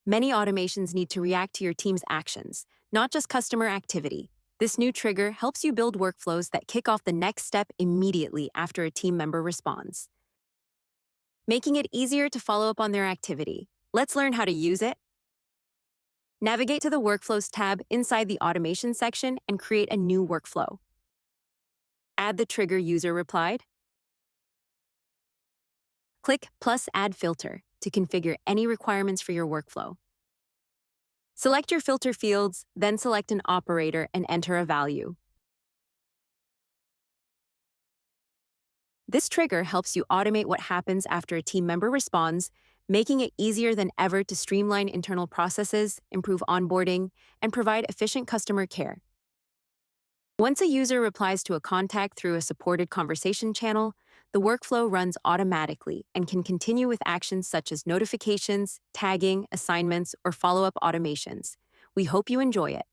Many automations need to react to your team's actions, not just customer activity. This new trigger helps you build workflows that kick off the next step immediately after a team member responds, making it easier to follow up on their activity. Let's learn how to use it. Navigate to the Workflows tab inside the Automation section and create a new workflow. Add the trigger user replied. Click plus Add Filter to configure any requirements for your workflow. Select your filter fields, then select an operator and enter a value. This trigger helps you automate what happens after a team member responds, making it easier than ever to streamline internal processes, improve onboarding, and provide efficient customer care. Once a user replies to a contact through a supported conversation channel, the workflow runs automatically and can continue with actions such as notifications, tagging, assignments, or follow-up automations. We hope you enjoy it.